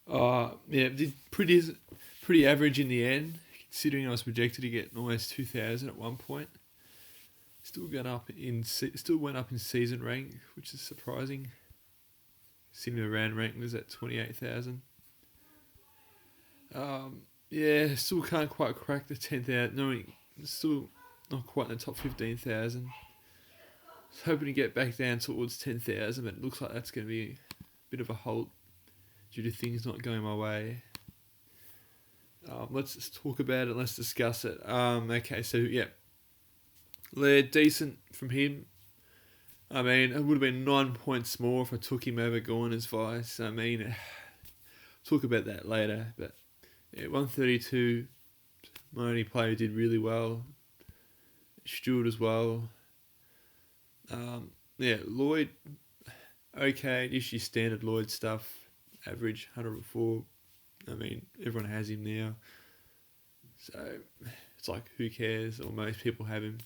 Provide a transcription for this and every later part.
Yeah, did pretty average in the end, considering I was projected to get almost 2,000 at one point. Still went up in season rank, which is surprising. Sitting around rank was at 28,000. Yeah, still can't quite crack the 10,000. No, still not quite in the top 15,000. Was hoping to get back down towards 10,000, but it looks like that's going to be a bit of a halt due to things not going my way. Let's just talk about it. Let's discuss it. Okay, so yeah, Laird, decent from him. I mean, it would have been 9 points more if I took him over Gorner's Vice. I mean, talk about that later. But yeah, 132, my only player who did really well. Stewart as well. Yeah, Lloyd, okay, just your standard Lloyd stuff. Average, 104. I mean, everyone has him now. So, it's like, who cares? Or most people have him.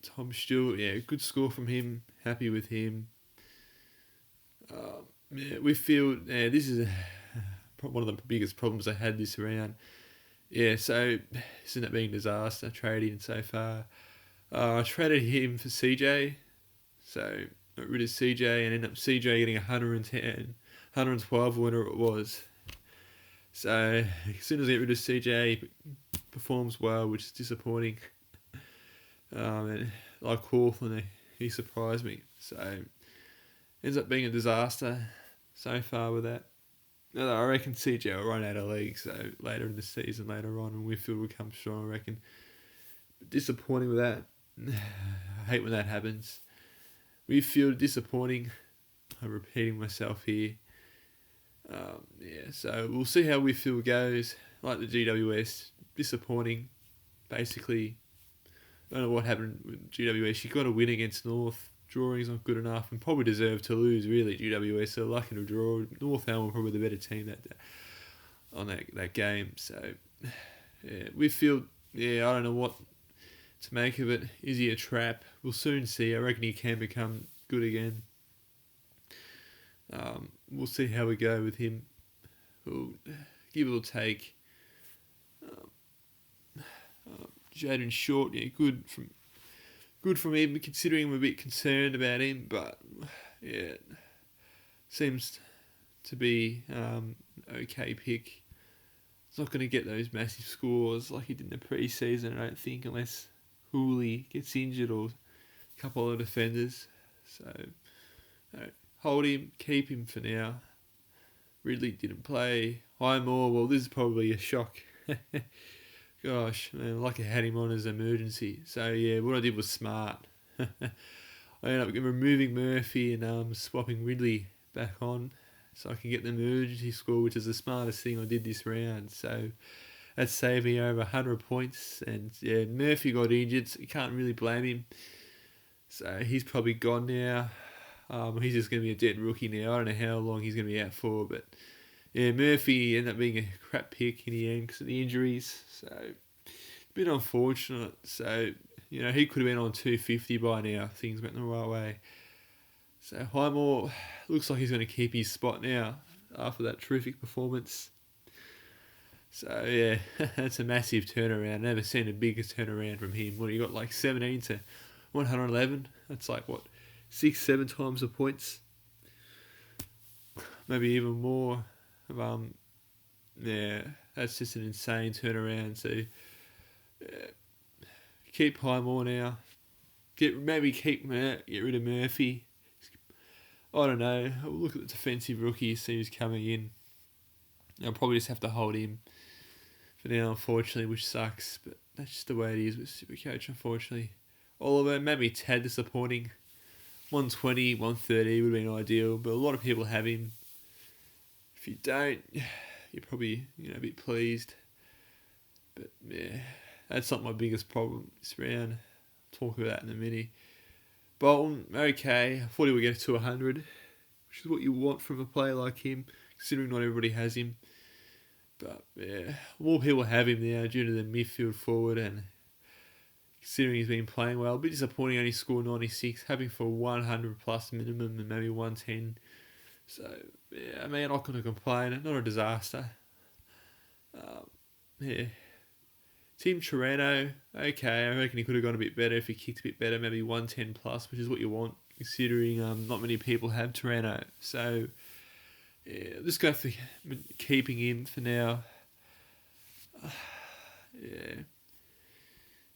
Tom Stewart, yeah, good score from him. Happy with him. Yeah, Whitfield, yeah, this is one of the biggest problems I had this round. Yeah, so this ended up being a disaster trading so far. I traded him for CJ, so got rid of CJ and ended up CJ getting 110, 112 or whatever it was. So as soon as I get rid of CJ, he performs well, which is disappointing. And like Hawthorne, he surprised me. So ends up being a disaster so far with that. I reckon CJ will run out of league, so later in the season, later on, and Whitfield will come strong, I reckon. But disappointing with that. I hate when that happens. Whitfield, disappointing. I'm repeating myself here. Yeah, so we'll see how Whitfield goes. Like the GWS, disappointing. Basically, I don't know what happened with GWS. She got a win against North. Drawing's not good enough and probably deserved to lose, really, GWS. They're lucky to draw. North Elm were probably the better team on that game. So, yeah, Whitfield, yeah, I don't know what to make of it. Is he a trap? We'll soon see. I reckon he can become good again. We'll see how we go with him. We'll give it a take. Jaden Short, yeah, good from him, considering I'm a bit concerned about him, but yeah, seems to be an okay pick. He's not going to get those massive scores like he did in the pre-season, I don't think, unless Hooley gets injured or a couple of defenders. So, hold him, keep him for now. Ridley didn't play. Highmore, well, this is probably a shock. Gosh, man, like I had him on as an emergency. So, yeah, what I did was smart. I ended up removing Murphy and swapping Ridley back on so I can get the emergency score, which is the smartest thing I did this round. So, that saved me over 100 points. And, yeah, Murphy got injured, so you can't really blame him. So, he's probably gone now. He's just going to be a dead rookie now. I don't know how long he's going to be out for, but... yeah, Murphy ended up being a crap pick in the end because of the injuries. So, a bit unfortunate. So, you know, he could have been on 250 by now. Things went the right way. So, Highmore looks like he's going to keep his spot now after that terrific performance. So, yeah, that's a massive turnaround. Never seen a bigger turnaround from him. What, he got like 17 to 111? That's like, what, 6-7 times the points? Maybe even more. Yeah, that's just an insane turnaround. So, keep Highmore now. Get rid of Murphy. I don't know. I'll look at the defensive rookie, see who's coming in. I'll probably just have to hold him for now, unfortunately, which sucks. But that's just the way it is with SuperCoach, unfortunately. Oliver, maybe a tad disappointing. 120, 130 would have been ideal, but a lot of people have him. If you don't, you're probably a bit pleased. But yeah, that's not my biggest problem this round. I'll talk about that in a minute. Bolton, okay. I thought he would get to 100, which is what you want from a player like him, considering not everybody has him. But yeah, more people have him now due to the midfield forward and considering he's been playing well. A bit disappointing, only scored 96, hoping for 100 plus minimum and maybe 110. So yeah, I mean, I'm not going to complain. Not a disaster. Yeah. Team Toronto, okay, I reckon he could have gone a bit better if he kicked a bit better, maybe 110 plus, which is what you want, considering not many people have Toronto. So, yeah, I'll just go for keeping him for now. Yeah.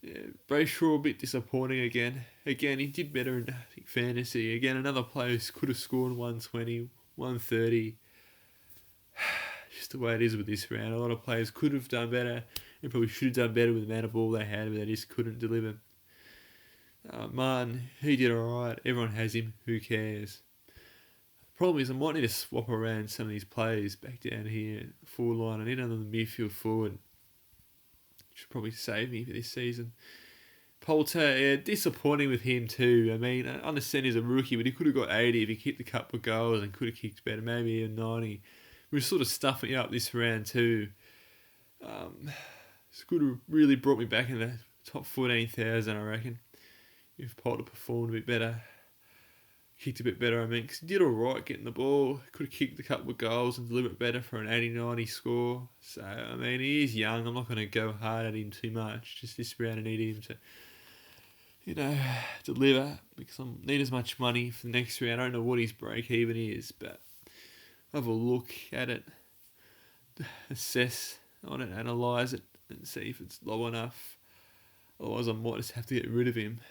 Yeah, Brayshaw a bit disappointing again. Again, he did better in fantasy. Again, another player who could have scored 120, 130. Just the way it is with this round. A lot of players could have done better and probably should have done better with the amount of ball they had, but they just couldn't deliver. Martin, he did alright. Everyone has him. Who cares? Problem is, I might need to swap around some of these players back down here. Forward line. I need another midfield forward. Should probably save me for this season. Poulter, yeah, disappointing with him too. I mean, I understand he's a rookie, but he could have got 80 if he kicked a couple of goals and could have kicked better, maybe even 90. We're sort of stuffing up this round too. This could have really brought me back in the top 14,000, I reckon. If Poulter performed a bit better. Kicked a bit better, I mean, because he did alright getting the ball. Could have kicked a couple of goals and delivered better for an 80-90 score. So, I mean, he is young. I'm not going to go hard at him too much. Just this round I need him to, deliver, because I need as much money for the next round. I don't know what his break even is, but have a look at it, assess on it, analyse it, and see if it's low enough. Otherwise, I might just have to get rid of him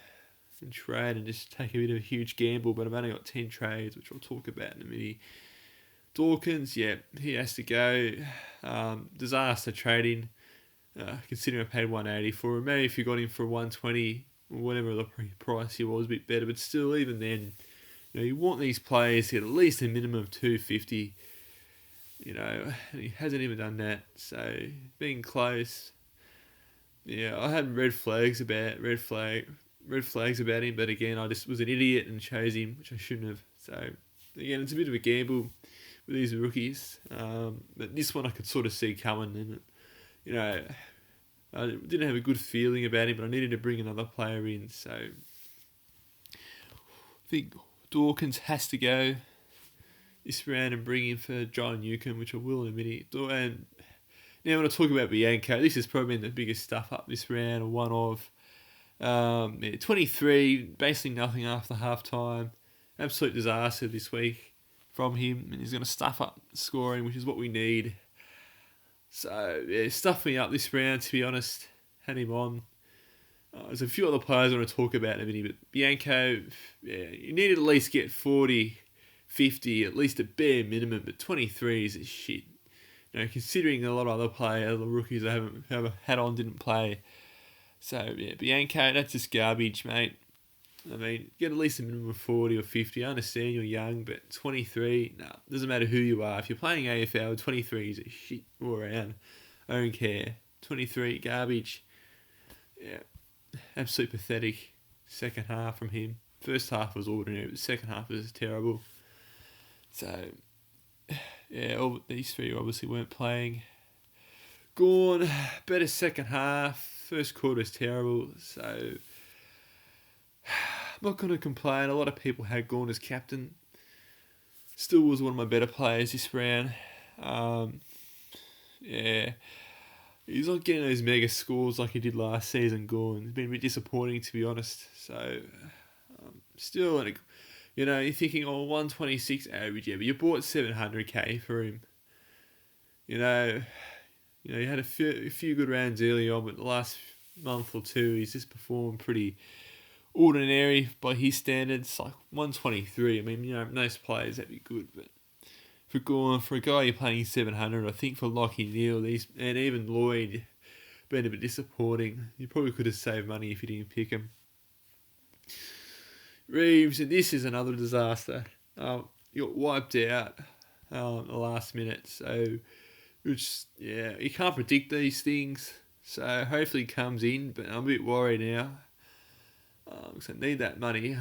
and trade and just take a bit of a huge gamble. But I've only got 10 trades, which I'll talk about in a minute. Dawkins, yeah, he has to go. Disaster trading. Considering I paid 180 for him. Maybe if you got him for 120 or whatever the price he was, a bit better. But still, even then, you want these players to get at least a minimum of 250. And he hasn't even done that. So being close. Yeah, I had red flags about him, but again, I just was an idiot and chose him, which I shouldn't have. So again, it's a bit of a gamble with these rookies. But this one I could sort of see coming, and I didn't have a good feeling about him, but I needed to bring another player in. So I think Dawkins has to go this round and bring in for John Newcomb, which I will in a minute. And now when I talk about Bianco, this has probably been the biggest stuff up this round, or one of. 23, basically nothing after half time. Absolute disaster this week from him, and he's going to stuff up scoring, which is what we need. So, yeah, stuffed me up this round, to be honest. Had him on. There's a few other players I want to talk about in a minute, but Bianco, yeah, you need to at least get 40, 50, at least a bare minimum, but 23 is a shit. Considering a lot of other players, the rookies I haven't had on didn't play. So, yeah, Bianco, that's just garbage, mate. I mean, get at least a minimum of 40 or 50. I understand you're young, but 23, doesn't matter who you are. If you're playing AFL, 23 is a shit all around. I don't care. 23, garbage. Yeah, absolutely pathetic. Second half from him. First half was ordinary, but the second half was terrible. So, yeah, all these three obviously weren't playing. Gone, better second half. First quarter is terrible, so I'm not going to complain. A lot of people had Gorn as captain. Still was one of my better players this round. Yeah, he's not getting those mega scores like he did last season. Gorn, it's been a bit disappointing, to be honest. So still, you're thinking, 126 average, yeah, but you bought 700k for him. You had a few good rounds early on, but the last month or two, he's just performed pretty ordinary by his standards. Like 123. I mean, most players that'd be good, but for a guy you're paying 700, I think for Lockie Neal, and even Lloyd, been a bit disappointing. You probably could have saved money if you didn't pick him. Reeves, and this is another disaster. You got wiped out the last minute, so. Which, yeah, you can't predict these things. So hopefully he comes in, but I'm a bit worried now. Because I need that money.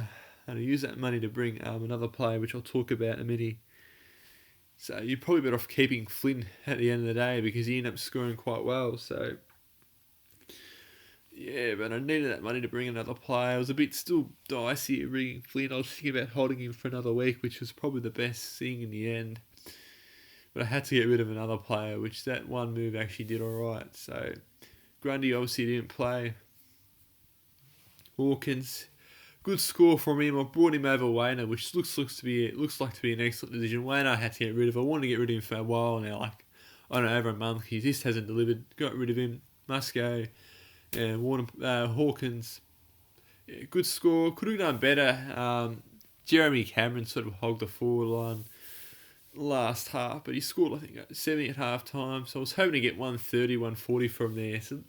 And I use that money to bring another player, which I'll talk about in a minute. So you're probably better off keeping Flynn at the end of the day, because he ended up scoring quite well. So, yeah, but I needed that money to bring another player. I was a bit still dicey at bringing Flynn. I was thinking about holding him for another week, which was probably the best thing in the end. but I had to get rid of another player, which that one move actually did alright. So Grundy obviously didn't play. Hawkins, good score from him. I brought him over Wayner, which looks like to be an excellent decision. Wayner I had to get rid of. I wanted to get rid of him for a while now, like I don't know, over a month. He just hasn't delivered. Got rid of him. Must go. Yeah, Hawkins, yeah, good score. Could have done better. Jeremy Cameron sort of hogged the forward line last half, but he scored, I think, 70 at half time. So I was hoping to get 130, 140 from there. So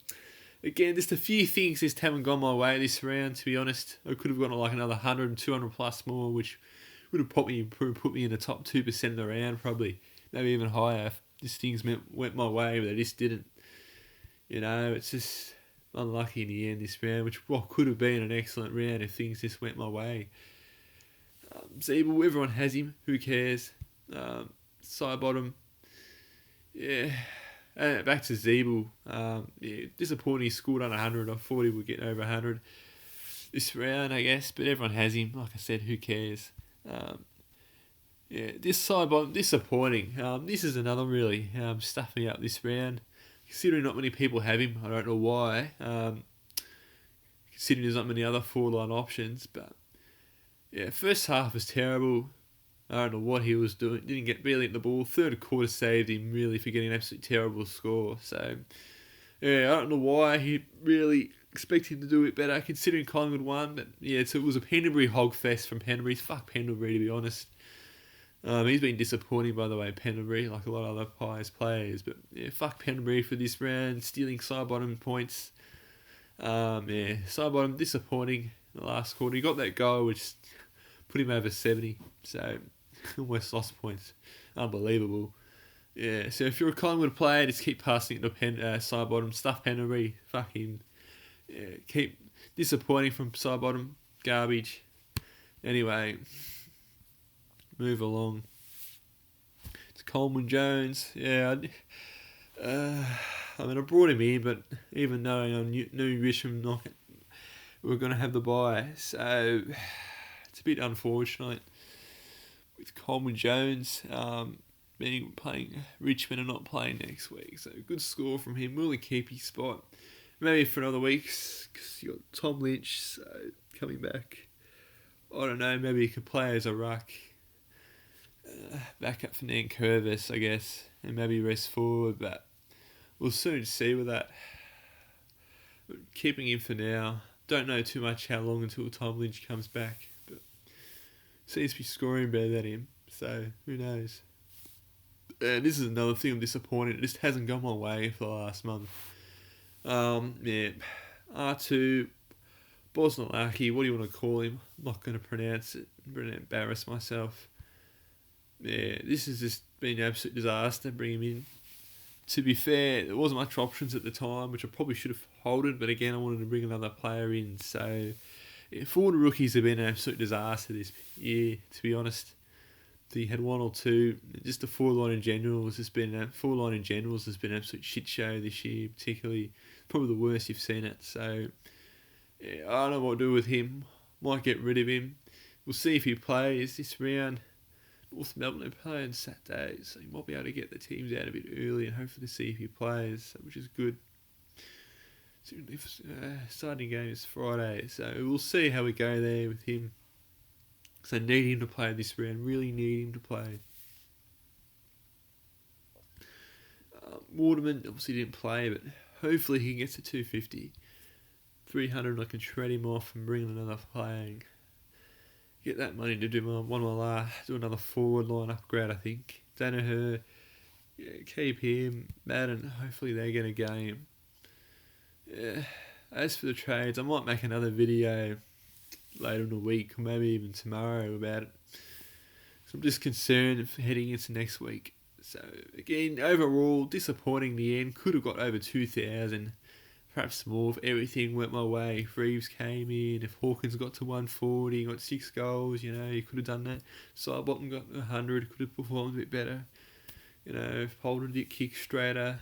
again, just a few things just haven't gone my way this round, to be honest. I could have gone like another 100, 200 plus more, which would have put me in the top 2% of the round, probably. Maybe even higher if these things went my way, but they just didn't. You know, it's just unlucky in the end this round, which could have been an excellent round if things just went my way. Zeeble, everyone has him. Who cares? Sidebottom. Yeah. Back to Zeeble. Yeah, disappointing. He scored on 100. I thought he would get over 100 this round, I guess. But everyone has him. Like I said, who cares? Yeah, this Sidebottom, disappointing. This is another really stuffing up this round. Considering not many people have him, I don't know why. Considering there's not many other forward line options, but yeah, first half was terrible. I don't know what he was doing. Didn't get barely at the ball. Third quarter saved him really for getting an absolutely terrible score. So yeah, I don't know why he really expected to do it better considering Collingwood won. But yeah, so it was a Pendlebury hog fest from Pendlebury. Fuck Pendlebury, to be honest. He's been disappointing, by the way, Pendlebury, like a lot of other Pies players. But yeah, fuck Pendlebury for this round, stealing Sidebottom points. Yeah, Sidebottom disappointing in the last quarter. He got that goal, which put him over 70. So almost lost points. Unbelievable. Yeah, so if you're a Collingwood player, just keep passing it to Sidebottom. Stuff Pendlebury. Fuck him. Yeah, keep disappointing from Sidebottom. Garbage. Anyway, move along. It's Coleman Jones. Yeah, I brought him in, but even knowing I knew Richmond were going to have the bye, so it's a bit unfortunate with Coleman Jones playing Richmond and not playing next week. So good score from him. Will he keep his spot? Maybe for another week, because you got Tom Lynch coming back. I don't know. Maybe he could play as a ruck. Back up for Nankervis, I guess, and maybe rest forward, but we'll soon see with that. But keeping him for now. Don't know too much how long until Tom Lynch comes back, but seems to be scoring better than him, so who knows. And this is another thing I'm disappointed. It just hasn't gone my way for the last month. Yeah, R2, Bosnilaki, what do you want to call him? I'm not going to pronounce it. I'm going to embarrass myself. Yeah, this has just been an absolute disaster, bring him in. To be fair, there wasn't much options at the time, which I probably should have holded, but again, I wanted to bring another player in. So, yeah, forward rookies have been an absolute disaster this year, to be honest. He had one or two. Just the forward line in general has been an absolute shit show this year, particularly probably the worst you've seen it. So, yeah, I don't know what to do with him. Might get rid of him. We'll see if he plays this round. North Melbourne are playing Saturday, so you might be able to get the teams out a bit early and hopefully see if he plays, which is good. Starting game is Friday, so we'll see how we go there with him. So I need him to play this round, really need him to play. Waterman obviously didn't play, but hopefully he gets to 250. 300, I can trade him off and bring another player. Get that money to do another forward line upgrade, I think. Danaher, yeah, keep him, Madden, hopefully they get a game. Yeah. As for the trades, I might make another video later in the week, or maybe even tomorrow about it. So I'm just concerned heading into next week. So again, overall, disappointing in the end. Could have got over 2,000. Perhaps more if everything went my way. If Reeves came in, if Hawkins got to 140, got 6 goals, he could have done that. Sidebottom got 100, could have performed a bit better. If Holden did kick straighter,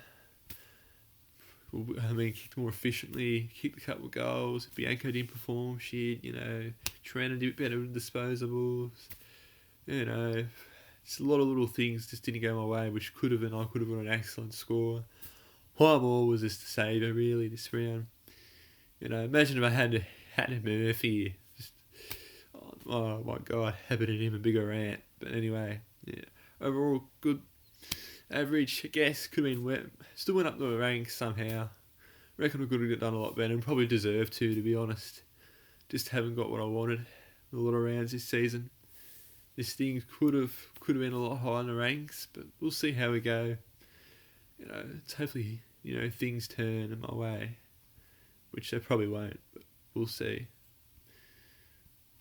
kicked more efficiently, kicked a couple of goals. If Bianco didn't perform shit, Trent did a bit better with disposables. just a lot of little things just didn't go my way, which could have, and I could have got an excellent score. Highball was just a saver really this round. Imagine if I had Murphy. Just, oh my god, having him a bigger rant. But anyway, yeah. Overall, good average. I guess could have been wet. Still went up the ranks somehow. Reckon I could have done a lot better and probably deserved to be honest. Just haven't got what I wanted in a lot of rounds this season. This thing could have been a lot higher in the ranks, but we'll see how we go. It's hopefully things turn in my way, which they probably won't, but we'll see.